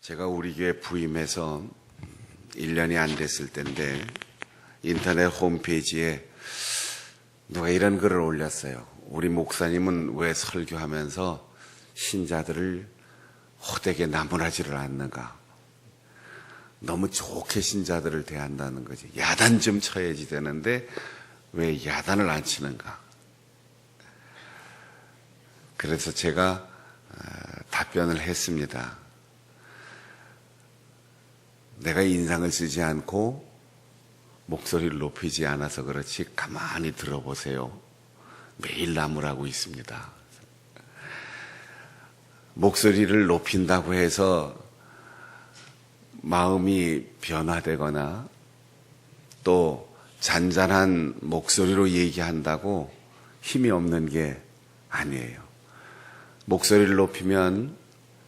제가 우리 교회 부임해서 1년이 안 됐을 때인데 인터넷 홈페이지에 누가 이런 글을 올렸어요. 우리 목사님은 왜 설교하면서 신자들을 호되게 나무라지를 않는가? 너무 좋게 신자들을 대한다는 거지. 야단 좀 쳐야지 되는데 왜 야단을 안 치는가? 그래서 제가 답변을 했습니다. 내가 인상을 쓰지 않고 목소리를 높이지 않아서 그렇지 가만히 들어보세요. 매일 나무라고 있습니다. 목소리를 높인다고 해서 마음이 변화되거나 또 잔잔한 목소리로 얘기한다고 힘이 없는 게 아니에요. 목소리를 높이면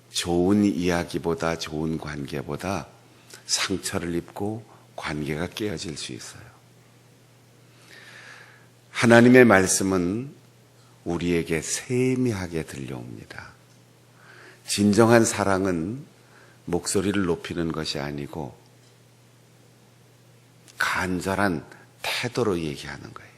좋은 이야기보다 좋은 관계보다 상처를 입고 관계가 깨어질 수 있어요. 하나님의 말씀은 우리에게 세미하게 들려옵니다. 진정한 사랑은 목소리를 높이는 것이 아니고 간절한 태도로 얘기하는 거예요.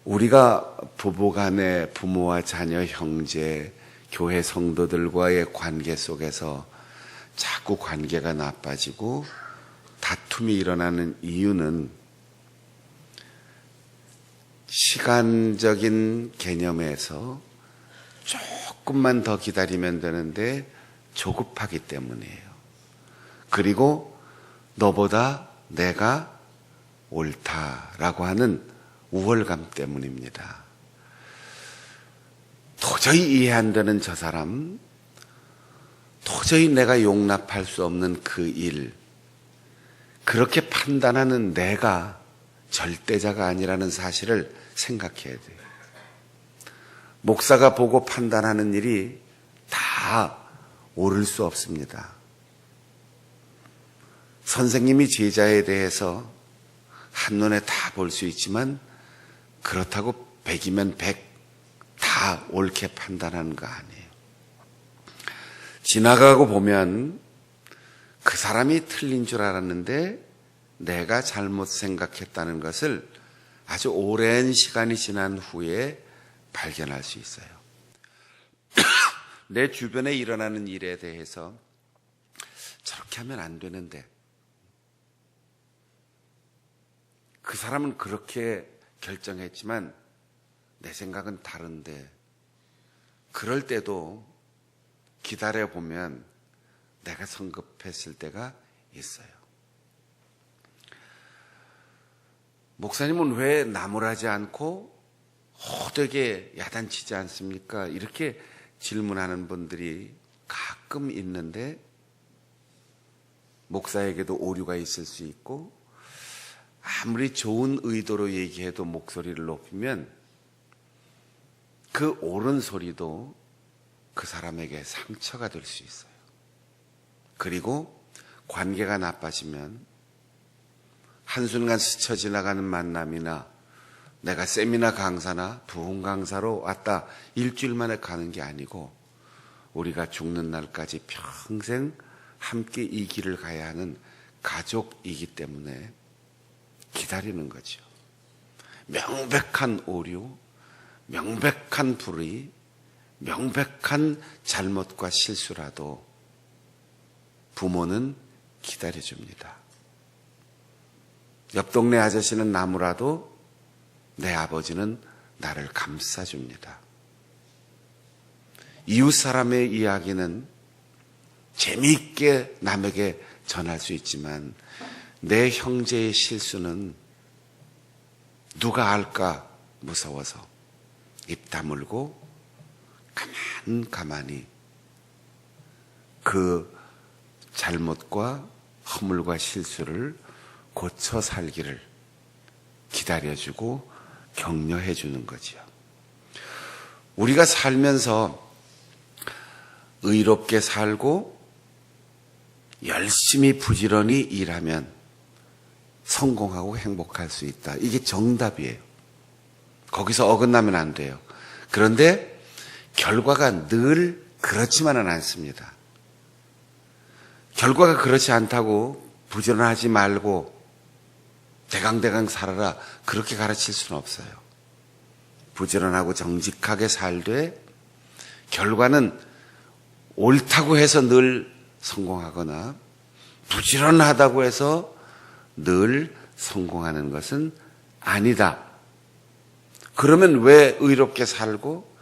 우리가 부부간에 부모와 자녀, 형제, 교회 성도들과의 관계 속에서 자꾸 관계가 나빠지고 다툼이 일어나는 이유는 시간적인 개념에서 조금만 더 기다리면 되는데 조급하기 때문이에요. 그리고 너보다 내가 옳다라고 하는 우월감 때문입니다. 도저히 이해 안 되는 저 사람, 도저히 내가 용납할 수 없는 그 일, 그렇게 판단하는 내가 절대자가 아니라는 사실을 생각해야 돼요. 목사가 보고 판단하는 일이 다 옳을 수 없습니다. 선생님이 제자에 대해서 한눈에 다 볼 수 있지만 그렇다고 100이면 100 다 옳게 판단하는 거 아니에요. 지나가고 보면 그 사람이 틀린 줄 알았는데 내가 잘못 생각했다는 것을 아주 오랜 시간이 지난 후에 발견할 수 있어요. 내 주변에 일어나는 일에 대해서 저렇게 하면 안 되는데 그 사람은 그렇게 결정했지만 내 생각은 다른데 그럴 때도 기다려보면 내가 성급했을 때가 있어요. 목사님은 왜 나무라지 않고 호되게 야단치지 않습니까? 이렇게 질문하는 분들이 가끔 있는데 목사에게도 오류가 있을 수 있고 아무리 좋은 의도로 얘기해도 목소리를 높이면 그 옳은 소리도 그 사람에게 상처가 될 수 있어요. 그리고 관계가 나빠지면 한순간 스쳐 지나가는 만남이나 내가 세미나 강사나 부흥 강사로 왔다 일주일 만에 가는 게 아니고 우리가 죽는 날까지 평생 함께 이 길을 가야 하는 가족이기 때문에 기다리는 거죠. 명백한 오류, 명백한 불의, 명백한 잘못과 실수라도 부모는 기다려줍니다. 옆 동네 아저씨는 나무라도 내 아버지는 나를 감싸줍니다. 이웃 사람의 이야기는 재미있게 남에게 전할 수 있지만 내 형제의 실수는 누가 알까 무서워서 입 다물고 가만히 그 잘못과 허물과 실수를 고쳐 살기를 기다려주고 격려해 주는 거지요. 우리가 살면서 의롭게 살고 열심히 부지런히 일하면 성공하고 행복할 수 있다. 이게 정답이에요. 거기서 어긋나면 안 돼요. 그런데 결과가 늘 그렇지만은 않습니다. 결과가 그렇지 않다고 부지런하지 말고 대강대강 살아라, 그렇게 가르칠 수는 없어요. 부지런하고 정직하게 살되 결과는 옳다고 해서 늘 성공하거나 부지런하다고 해서 늘 성공하는 것은 아니다. 그러면 왜 의롭게 살고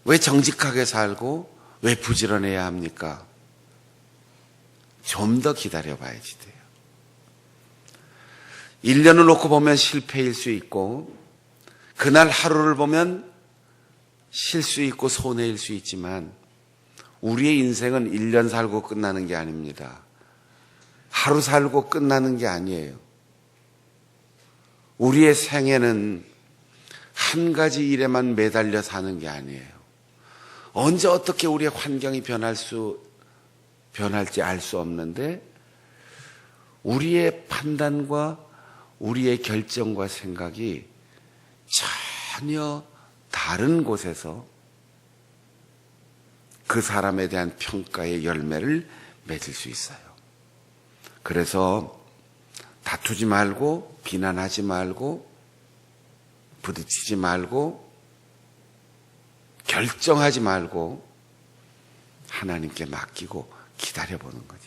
왜 정직하게 살고 왜 부지런해야 합니까? 좀 더 기다려 봐야지 돼요. 1년을 놓고 보면 실패일 수 있고 그날 하루를 보면 실수 있고 손해일 수 있지만 우리의 인생은 1년 살고 끝나는 게 아닙니다. 하루 살고 끝나는 게 아니에요. 우리의 생애는 한 가지 일에만 매달려 사는 게 아니에요. 언제 어떻게 우리의 환경이 변할지 알 수 없는데 우리의 판단과 우리의 결정과 생각이 전혀 다른 곳에서 그 사람에 대한 평가의 열매를 맺을 수 있어요. 그래서 다투지 말고 비난하지 말고 부딪히지 말고 결정하지 말고 하나님께 맡기고 기다려보는 거죠.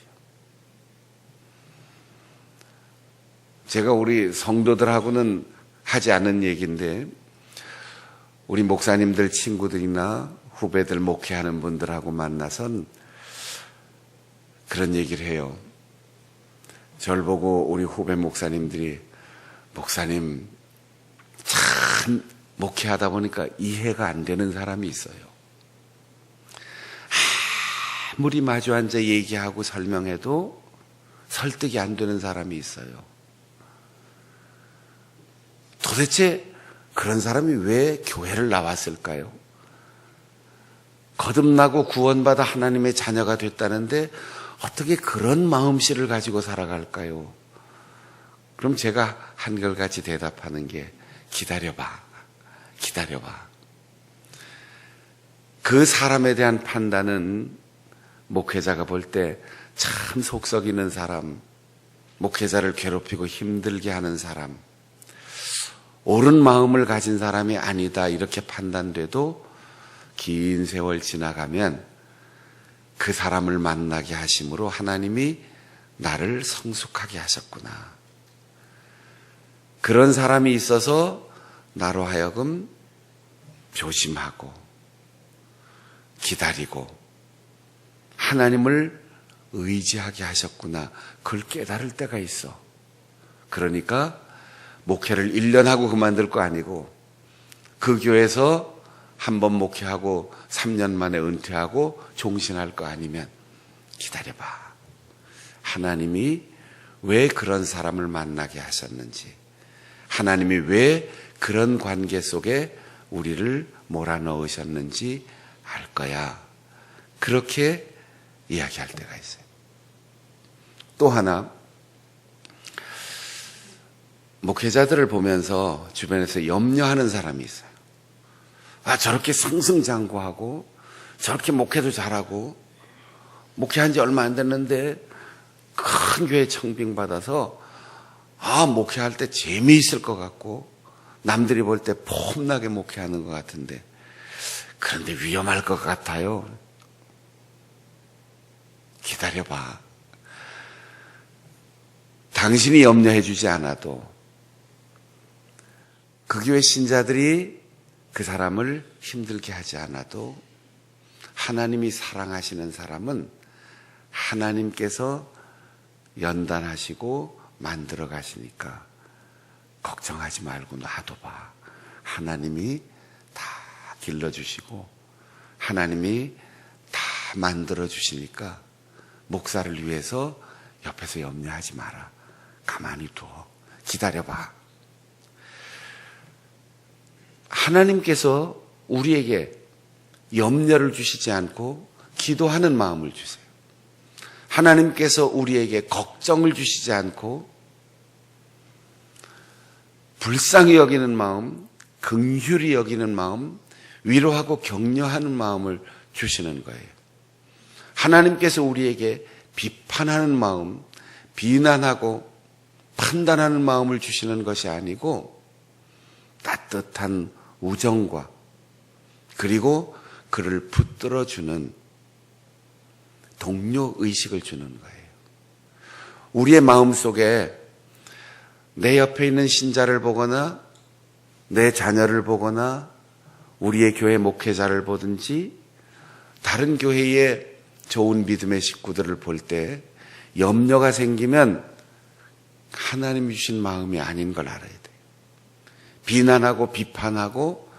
제가 우리 성도들하고는 하지 않은 얘기인데 우리 목사님들 친구들이나 후배들 목회하는 분들하고 만나선 그런 얘기를 해요. 저를 보고 우리 후배 목사님들이 목사님 참 목회하다 보니까 이해가 안 되는 사람이 있어요. 아무리 마주 앉아 얘기하고 설명해도 설득이 안 되는 사람이 있어요. 도대체 그런 사람이 왜 교회를 나왔을까요? 거듭나고 구원받아 하나님의 자녀가 됐다는데 어떻게 그런 마음씨를 가지고 살아갈까요? 그럼 제가 한결같이 대답하는 게 기다려봐. 그 사람에 대한 판단은 목회자가 볼 때 참 속 썩이는 사람, 목회자를 괴롭히고 힘들게 하는 사람, 옳은 마음을 가진 사람이 아니다 이렇게 판단돼도 긴 세월 지나가면 그 사람을 만나게 하심으로 하나님이 나를 성숙하게 하셨구나. 그런 사람이 있어서 나로 하여금 조심하고 기다리고 하나님을 의지하게 하셨구나. 그걸 깨달을 때가 있어. 그러니까 목회를 1년 하고 그만둘 거 아니고 그 교회에서 한 번 목회하고 3년 만에 은퇴하고 종신할 거 아니면 기다려봐. 하나님이 왜 그런 사람을 만나게 하셨는지, 하나님이 왜 그런 관계 속에 우리를 몰아넣으셨는지 알 거야. 그렇게 이야기할 때가 있어요. 또 하나, 목회자들을 보면서 주변에서 염려하는 사람이 있어요. 저렇게 승승장구하고 저렇게 목회도 잘하고 목회한 지 얼마 안 됐는데 큰 교회 청빙받아서 목회할 때 재미있을 것 같고 남들이 볼 때 폼나게 목회하는 것 같은데 그런데 위험할 것 같아요. 기다려봐. 당신이 염려해 주지 않아도 그 교회 신자들이 그 사람을 힘들게 하지 않아도 하나님이 사랑하시는 사람은 하나님께서 연단하시고 만들어 가시니까 걱정하지 말고 놔둬봐. 하나님이 다 길러주시고 하나님이 다 만들어 주시니까 목사를 위해서 옆에서 염려하지 마라. 가만히 둬. 기다려봐. 하나님께서 우리에게 염려를 주시지 않고 기도하는 마음을 주세요. 하나님께서 우리에게 걱정을 주시지 않고 불쌍히 여기는 마음, 긍휼히 여기는 마음, 위로하고 격려하는 마음을 주시는 거예요. 하나님께서 우리에게 비판하는 마음, 비난하고 판단하는 마음을 주시는 것이 아니고 따뜻한 우정과 그리고 그를 붙들어주는 동료 의식을 주는 거예요. 우리의 마음속에 내 옆에 있는 신자를 보거나 내 자녀를 보거나 우리의 교회 목회자를 보든지 다른 교회의 좋은 믿음의 식구들을 볼 때 염려가 생기면 하나님이 주신 마음이 아닌 걸 알아야 돼요. 비난하고 비판하고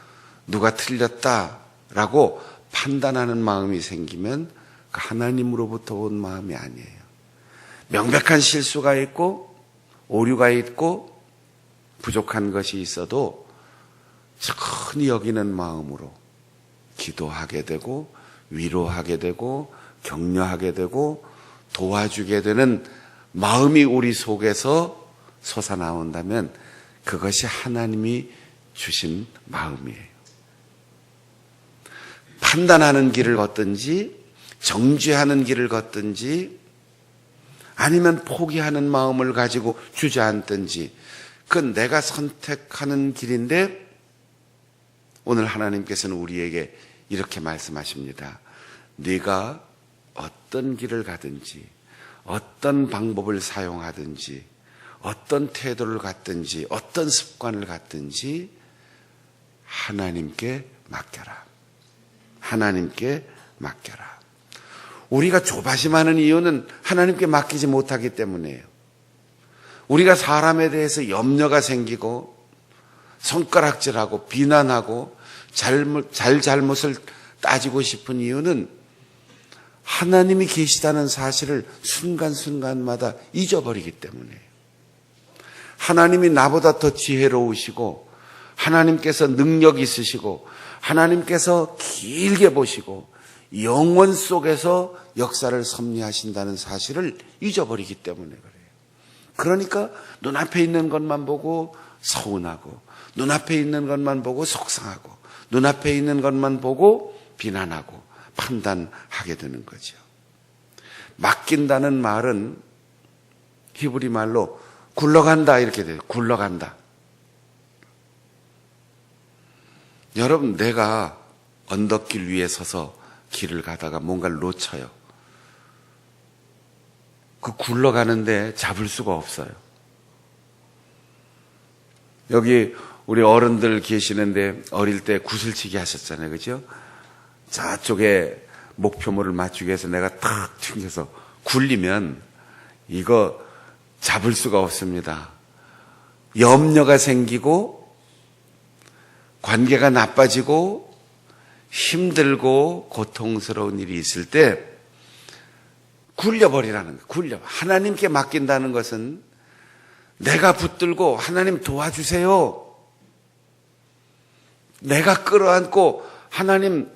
누가 틀렸다라고 판단하는 마음이 생기면 그 하나님으로부터 온 마음이 아니에요. 명백한 실수가 있고 오류가 있고 부족한 것이 있어도 흔히 여기는 마음으로 기도하게 되고 위로하게 되고 격려하게 되고 도와주게 되는 마음이 우리 속에서 솟아나온다면 그것이 하나님이 주신 마음이에요. 판단하는 길을 걷든지 정죄하는 길을 걷든지 아니면 포기하는 마음을 가지고 주저앉든지 그건 내가 선택하는 길인데 오늘 하나님께서는 우리에게 이렇게 말씀하십니다. 네가 어떤 길을 가든지 어떤 방법을 사용하든지 어떤 태도를 갖든지 어떤 습관을 갖든지 하나님께 맡겨라. 하나님께 맡겨라. 우리가 조바심하는 이유는 하나님께 맡기지 못하기 때문이에요. 우리가 사람에 대해서 염려가 생기고 손가락질하고 비난하고 잘못을 따지고 싶은 이유는 하나님이 계시다는 사실을 순간순간마다 잊어버리기 때문이에요. 하나님이 나보다 더 지혜로우시고 하나님께서 능력 있으시고 하나님께서 길게 보시고 영원 속에서 역사를 섭리하신다는 사실을 잊어버리기 때문에 그래요. 그러니까 눈앞에 있는 것만 보고 서운하고 눈앞에 있는 것만 보고 속상하고 눈앞에 있는 것만 보고 비난하고 판단하게 되는 거죠. 맡긴다는 말은 히브리 말로 굴러간다 이렇게 돼요. 굴러간다. 여러분, 내가 언덕길 위에 서서 길을 가다가 뭔가를 놓쳐요. 그 굴러가는데 잡을 수가 없어요. 여기 우리 어른들 계시는데 어릴 때 구슬치기 하셨잖아요. 그죠? 저쪽에 목표물을 맞추기 위해서 내가 탁 튕겨서 굴리면 이거 잡을 수가 없습니다. 염려가 생기고 관계가 나빠지고 힘들고 고통스러운 일이 있을 때 굴려버리라는 거예요. 하나님께 맡긴다는 것은 내가 붙들고 하나님 도와주세요. 내가 끌어안고 하나님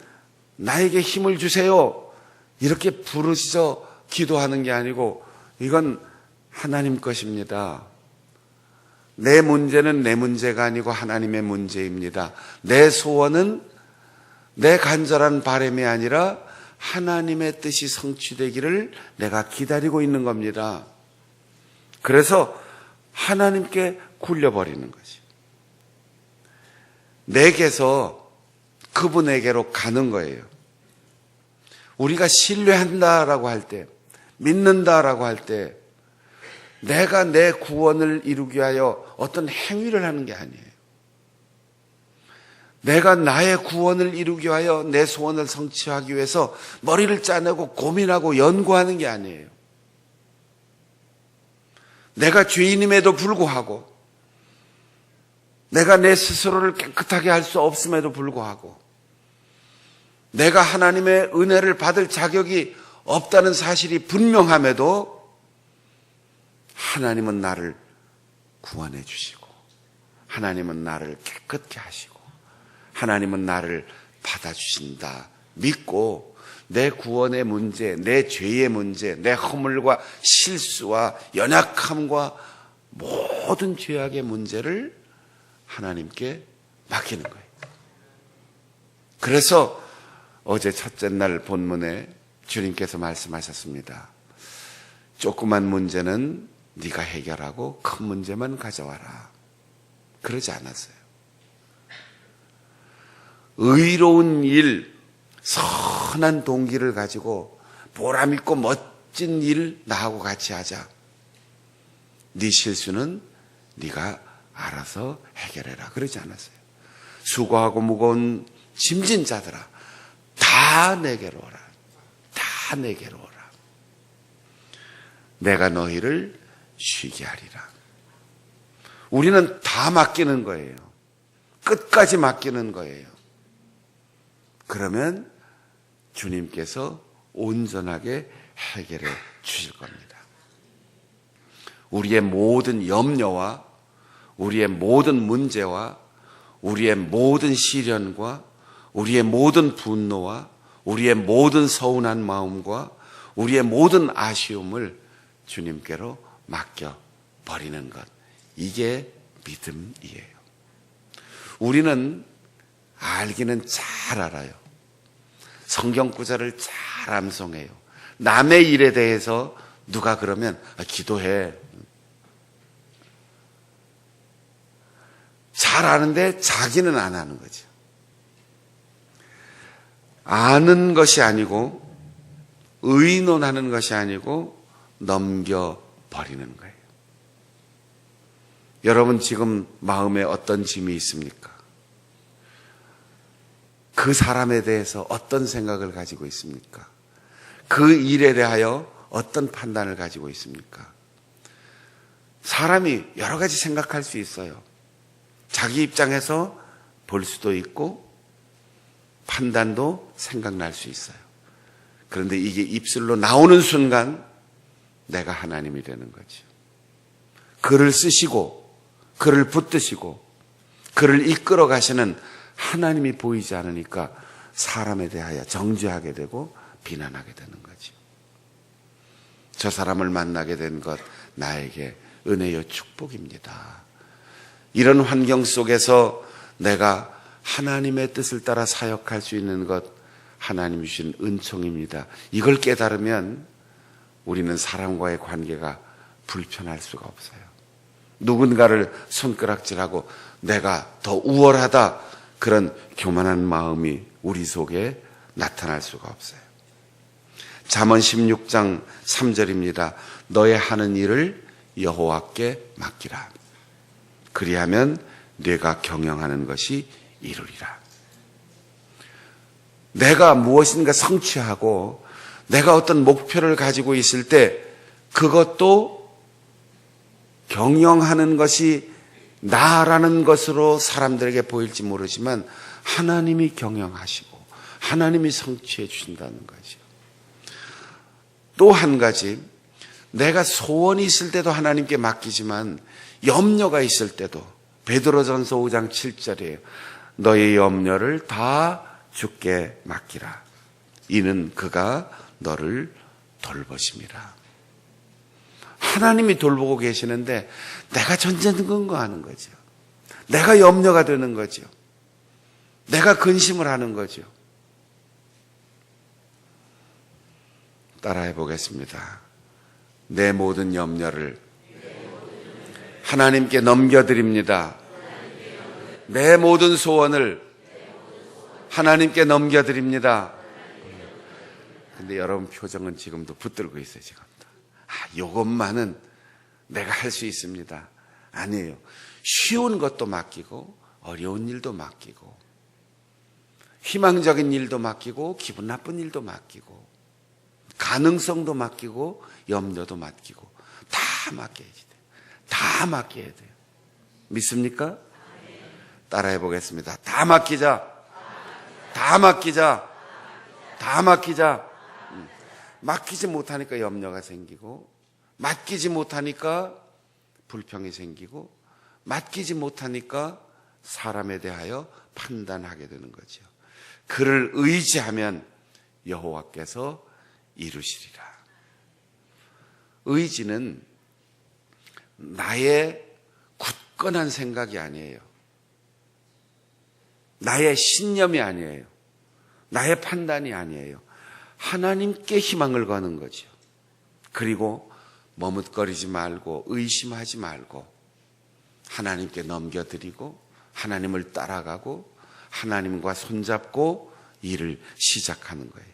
나에게 힘을 주세요. 이렇게 부르짖어 기도하는 게 아니고 이건 하나님 것입니다. 내 문제는 내 문제가 아니고 하나님의 문제입니다. 내 소원은 내 간절한 바람이 아니라 하나님의 뜻이 성취되기를 내가 기다리고 있는 겁니다. 그래서 하나님께 굴려버리는 거지. 내게서 그분에게로 가는 거예요. 우리가 신뢰한다라고 할 때, 믿는다라고 할 때 내가 내 구원을 이루기 위하여 어떤 행위를 하는 게 아니에요. 내가 나의 구원을 이루기 위하여 내 소원을 성취하기 위해서 머리를 짜내고 고민하고 연구하는 게 아니에요. 내가 죄인임에도 불구하고 내가 내 스스로를 깨끗하게 할 수 없음에도 불구하고 내가 하나님의 은혜를 받을 자격이 없다는 사실이 분명함에도 하나님은 나를 구원해 주시고 하나님은 나를 깨끗게 하시고 하나님은 나를 받아주신다 믿고 내 구원의 문제, 내 죄의 문제, 내 허물과 실수와 연약함과 모든 죄악의 문제를 하나님께 맡기는 거예요. 그래서 어제 첫째 날 본문에 주님께서 말씀하셨습니다. 조그만 문제는 네가 해결하고 큰 문제만 가져와라. 그러지 않았어요. 의로운 일, 선한 동기를 가지고 보람있고 멋진 일 나하고 같이 하자. 네 실수는 네가 알아서 해결해라. 그러지 않았어요. 수고하고 무거운 짐진 자들아, 다 내게로 오라. 다 내게로 오라. 내가 너희를 쉬게 하리라. 우리는 다 맡기는 거예요. 끝까지 맡기는 거예요. 그러면 주님께서 온전하게 해결해 주실 겁니다. 우리의 모든 염려와 우리의 모든 문제와 우리의 모든 시련과 우리의 모든 분노와 우리의 모든 서운한 마음과 우리의 모든 아쉬움을 주님께로 맡겨버리는 것. 이게 믿음이에요. 우리는 알기는 잘 알아요. 성경 구절을 잘 암송해요. 남의 일에 대해서 누가 그러면 기도해. 잘 아는데 자기는 안 하는 거죠. 아는 것이 아니고 의논하는 것이 아니고 넘겨버리는 거예요. 여러분 지금 마음에 어떤 짐이 있습니까? 그 사람에 대해서 어떤 생각을 가지고 있습니까? 그 일에 대하여 어떤 판단을 가지고 있습니까? 사람이 여러 가지 생각할 수 있어요. 자기 입장에서 볼 수도 있고 판단도 생각날 수 있어요. 그런데 이게 입술로 나오는 순간 내가 하나님이 되는 거죠. 그를 쓰시고 그를 붙드시고 그를 이끌어 가시는 하나님이 보이지 않으니까 사람에 대하여 정죄하게 되고 비난하게 되는 거죠. 저 사람을 만나게 된 것 나에게 은혜요 축복입니다. 이런 환경 속에서 내가 하나님의 뜻을 따라 사역할 수 있는 것 하나님이 주신 은총입니다. 이걸 깨달으면 우리는 사람과의 관계가 불편할 수가 없어요. 누군가를 손가락질하고 내가 더 우월하다 그런 교만한 마음이 우리 속에 나타날 수가 없어요. 잠언 16장 3절입니다. 너의 하는 일을 여호와께 맡기라. 그리하면 네가 경영하는 것이 이루리라. 내가 무엇인가 성취하고 내가 어떤 목표를 가지고 있을 때 그것도 경영하는 것이 나라는 것으로 사람들에게 보일지 모르지만 하나님이 경영하시고 하나님이 성취해 주신다는 거죠. 또 한 가지, 내가 소원이 있을 때도 하나님께 맡기지만 염려가 있을 때도 베드로전서 5장 7절이에요. 너의 염려를 다 주께 맡기라. 이는 그가 너를 돌보심이라. 하나님이 돌보고 계시는데 내가 전전긍긍하는 거죠. 내가 염려가 되는 거죠. 내가 근심을 하는 거죠. 따라해 보겠습니다. 내 모든 염려를 하나님께 넘겨드립니다. 내 모든 소원을 하나님께 넘겨드립니다. 근데 여러분 표정은 지금도 붙들고 있어요. 지금. 이것만은 내가 할 수 있습니다. 아니에요. 쉬운 것도 맡기고 어려운 일도 맡기고 희망적인 일도 맡기고 기분 나쁜 일도 맡기고 가능성도 맡기고 염려도 맡기고 다 맡겨야지 돼요. 다 맡겨야 돼요. 믿습니까? 따라해 보겠습니다. 다 맡기자. 다 맡기자. 다 맡기자. 맡기지 못하니까 염려가 생기고 맡기지 못하니까 불평이 생기고 맡기지 못하니까 사람에 대하여 판단하게 되는 거죠. 그를 의지하면 여호와께서 이루시리라. 의지는 나의 굳건한 생각이 아니에요. 나의 신념이 아니에요. 나의 판단이 아니에요. 하나님께 희망을 거는 거죠. 그리고 머뭇거리지 말고 의심하지 말고 하나님께 넘겨드리고 하나님을 따라가고 하나님과 손잡고 일을 시작하는 거예요.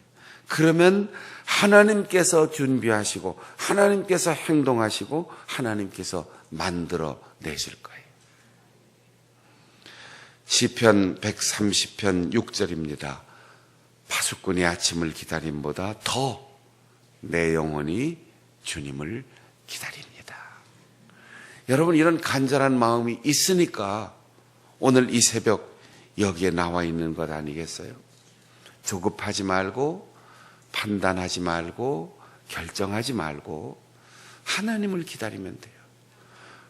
그러면 하나님께서 준비하시고 하나님께서 행동하시고 하나님께서 만들어 내실 거예요. 시편 130편 6절입니다. 파수꾼이 아침을 기다림보다 더 내 영혼이 주님을 기다립니다. 여러분, 이런 간절한 마음이 있으니까 오늘 이 새벽 여기에 나와 있는 것 아니겠어요? 조급하지 말고 판단하지 말고 결정하지 말고 하나님을 기다리면 돼요.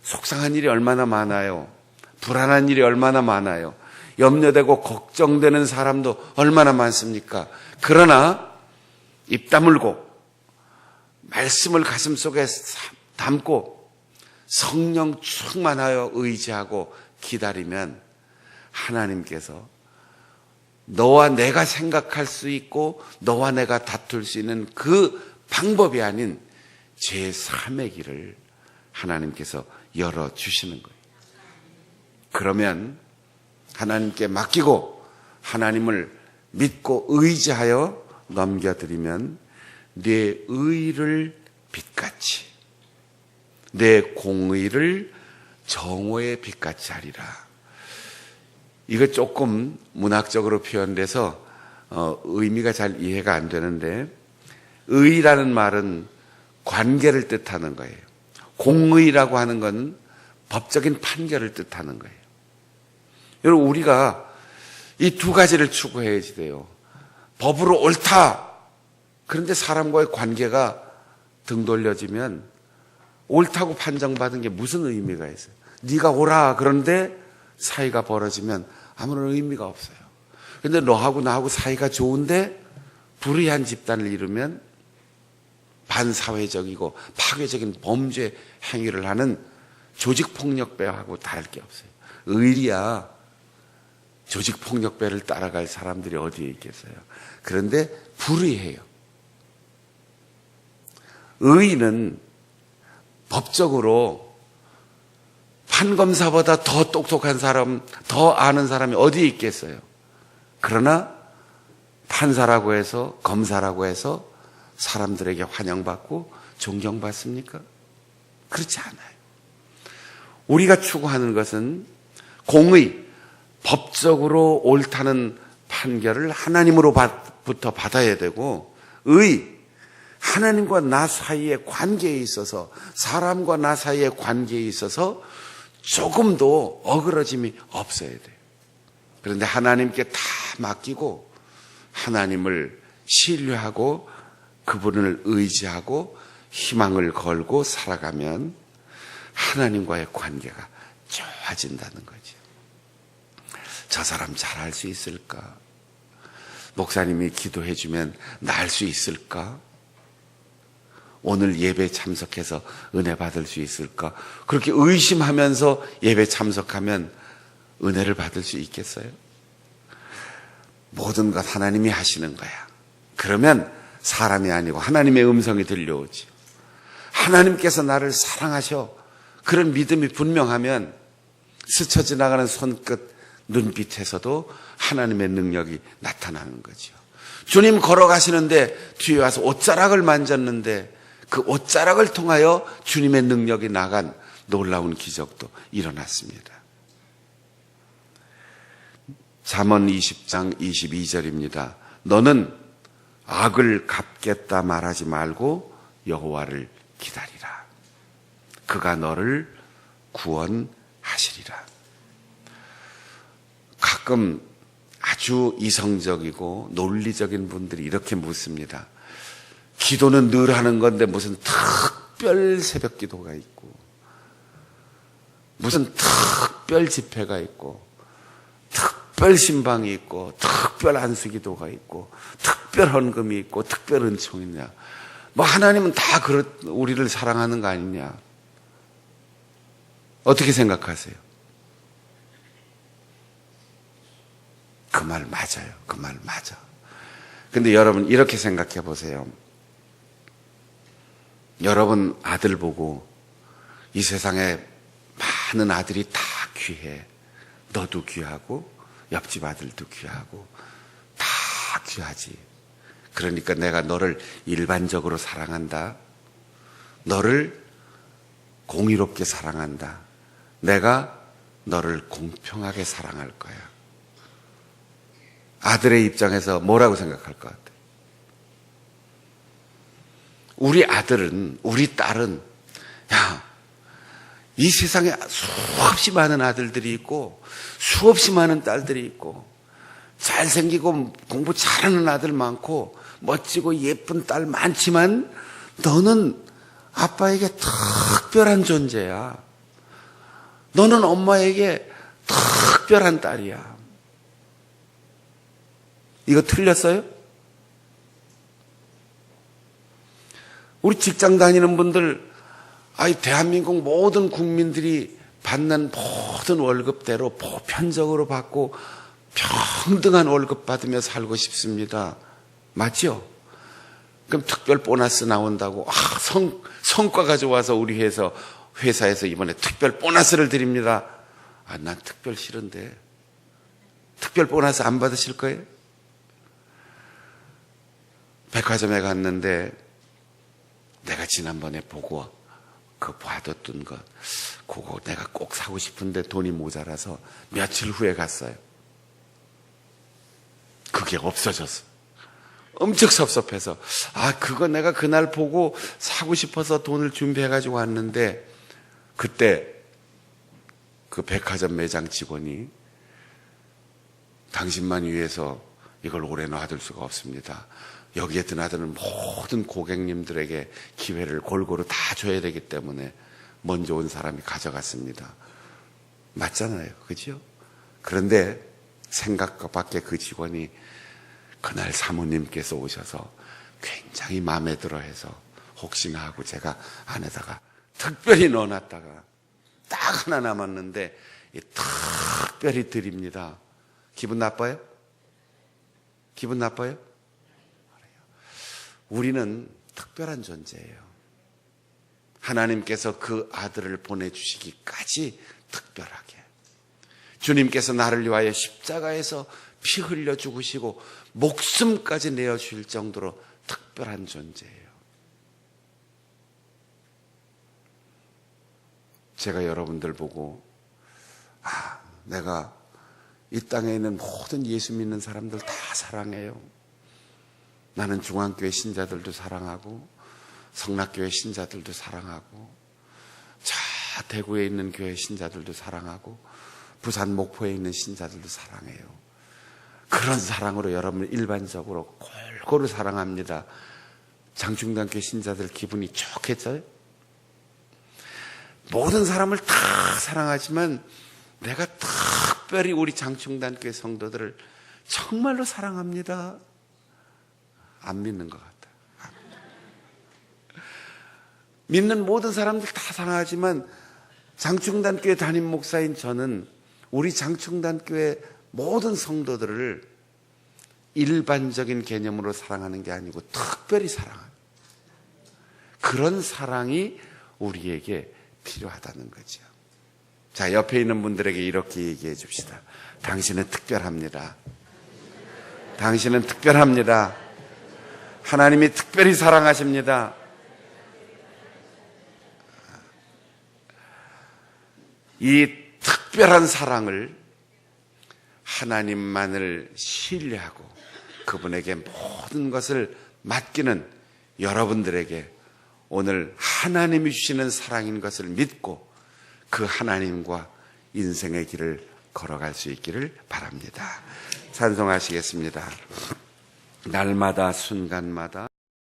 속상한 일이 얼마나 많아요. 불안한 일이 얼마나 많아요. 염려되고 걱정되는 사람도 얼마나 많습니까? 그러나 입 다물고 말씀을 가슴속에 담고 성령 충만하여 의지하고 기다리면 하나님께서 너와 내가 생각할 수 있고 너와 내가 다툴 수 있는 그 방법이 아닌 제3의 길을 하나님께서 열어주시는 거예요. 그러면 하나님께 맡기고 하나님을 믿고 의지하여 넘겨드리면 내 의를 빛같이 내 공의를 정오의 빛같이 하리라. 이거 조금 문학적으로 표현돼서 의미가 잘 이해가 안 되는데 의라는 말은 관계를 뜻하는 거예요. 공의라고 하는 건 법적인 판결을 뜻하는 거예요. 여러분, 우리가 이 두 가지를 추구해야지 돼요. 법으로 옳다. 그런데 사람과의 관계가 등 돌려지면 옳다고 판정받은 게 무슨 의미가 있어요? 네가 옳아. 그런데 사이가 벌어지면 아무런 의미가 없어요. 그런데 너하고 나하고 사이가 좋은데 불의한 집단을 이루면 반사회적이고 파괴적인 범죄 행위를 하는 조직폭력배하고 다를 게 없어요. 의리야 조직폭력배를 따라갈 사람들이 어디에 있겠어요? 그런데 불의해요. 의는 법적으로 판검사보다 더 똑똑한 사람, 더 아는 사람이 어디에 있겠어요? 그러나 판사라고 해서, 검사라고 해서 사람들에게 환영받고 존경받습니까? 그렇지 않아요. 우리가 추구하는 것은 공의, 법적으로 옳다는 판결을 하나님으로부터 받아야 되고, 의, 하나님과 나 사이의 관계에 있어서, 사람과 나 사이의 관계에 있어서 조금도 어그러짐이 없어야 돼요. 그런데 하나님께 다 맡기고 하나님을 신뢰하고 그분을 의지하고 희망을 걸고 살아가면 하나님과의 관계가 좋아진다는 거죠. 저 사람 잘할 수 있을까? 목사님이 기도해 주면 나을 수 있을까? 오늘 예배 참석해서 은혜 받을 수 있을까? 그렇게 의심하면서 예배 참석하면 은혜를 받을 수 있겠어요? 모든 것 하나님이 하시는 거야. 그러면 사람이 아니고 하나님의 음성이 들려오지. 하나님께서 나를 사랑하셔. 그런 믿음이 분명하면 스쳐 지나가는 손끝, 눈빛에서도 하나님의 능력이 나타나는 거죠. 주님 걸어가시는데 뒤에 와서 옷자락을 만졌는데 그 옷자락을 통하여 주님의 능력이 나간 놀라운 기적도 일어났습니다. 잠언 20장 22절입니다. 너는 악을 갚겠다 말하지 말고 여호와를 기다리라. 그가 너를 구원하시리라. 가끔 아주 이성적이고 논리적인 분들이 이렇게 묻습니다. 기도는 늘 하는 건데 무슨 특별 새벽 기도가 있고 무슨 특별 집회가 있고 특별 신방이 있고 특별 안수 기도가 있고 특별 헌금이 있고 특별 은총이 있냐. 뭐 하나님은 다 우리를 사랑하는 거 아니냐. 어떻게 생각하세요? 그 말 맞아요. 그 말 맞아. 근데 여러분 이렇게 생각해 보세요. 여러분 아들 보고 이 세상에 많은 아들이 다 귀해. 너도 귀하고 옆집 아들도 귀하고 다 귀하지. 그러니까 내가 너를 일반적으로 사랑한다. 너를 공의롭게 사랑한다. 내가 너를 공평하게 사랑할 거야. 아들의 입장에서 뭐라고 생각할 것 같아? 우리 아들은, 우리 딸은, 야, 이 세상에 수없이 많은 아들들이 있고 수없이 많은 딸들이 있고 잘생기고 공부 잘하는 아들 많고 멋지고 예쁜 딸 많지만 너는 아빠에게 특별한 존재야. 너는 엄마에게 특별한 딸이야. 이거 틀렸어요? 우리 직장 다니는 분들, 대한민국 모든 국민들이 받는 모든 월급대로 보편적으로 받고 평등한 월급 받으며 살고 싶습니다. 맞죠? 그럼 특별 보너스 나온다고, 성과가 좋아서 우리 회사에서 이번에 특별 보너스를 드립니다. 난 특별 싫은데. 특별 보너스 안 받으실 거예요? 백화점에 갔는데 내가 지난번에 보고 봐뒀던 것, 그거 내가 꼭 사고 싶은데 돈이 모자라서 며칠 후에 갔어요. 그게 없어졌어. 엄청 섭섭해서 그거 내가 그날 보고 사고 싶어서 돈을 준비해가지고 왔는데, 그때 그 백화점 매장 직원이 당신만 위해서 이걸 오래 놔둘 수가 없습니다. 여기에 드나드는 모든 고객님들에게 기회를 골고루 다 줘야 되기 때문에 먼저 온 사람이 가져갔습니다. 맞잖아요. 그죠? 그런데 생각과 밖에 그 직원이 그날 사모님께서 오셔서 굉장히 마음에 들어 해서 혹시나 하고 제가 안에다가 특별히 넣어놨다가 딱 하나 남았는데 특별히 드립니다. 기분 나빠요? 기분 나빠요? 우리는 특별한 존재예요. 하나님께서 그 아들을 보내주시기까지 특별하게. 주님께서 나를 위하여 십자가에서 피 흘려 죽으시고 목숨까지 내어주실 정도로 특별한 존재예요. 제가 여러분들 보고 내가 이 땅에 있는 모든 예수 믿는 사람들 다 사랑해요. 나는 중앙교회 신자들도 사랑하고 성락교회 신자들도 사랑하고 저 대구에 있는 교회 신자들도 사랑하고 부산 목포에 있는 신자들도 사랑해요. 그런 사랑으로 여러분을 일반적으로 골고루 사랑합니다. 장충단교회 신자들 기분이 좋겠어요? 모든 사람을 다 사랑하지만 내가 특별히 우리 장충단교회 성도들을 정말로 사랑합니다. 안 믿는 것 같아. 믿는 모든 사람들 다 사랑하지만 장충단교회 담임 목사인 저는 우리 장충단교회 모든 성도들을 일반적인 개념으로 사랑하는 게 아니고 특별히 사랑하는, 그런 사랑이 우리에게 필요하다는 거죠. 자, 옆에 있는 분들에게 이렇게 얘기해 줍시다. 당신은 특별합니다. 당신은 특별합니다. 하나님이 특별히 사랑하십니다. 이 특별한 사랑을 하나님만을 신뢰하고 그분에게 모든 것을 맡기는 여러분들에게 오늘 하나님이 주시는 사랑인 것을 믿고 그 하나님과 인생의 길을 걸어갈 수 있기를 바랍니다. 찬송하시겠습니다. 날마다 순간마다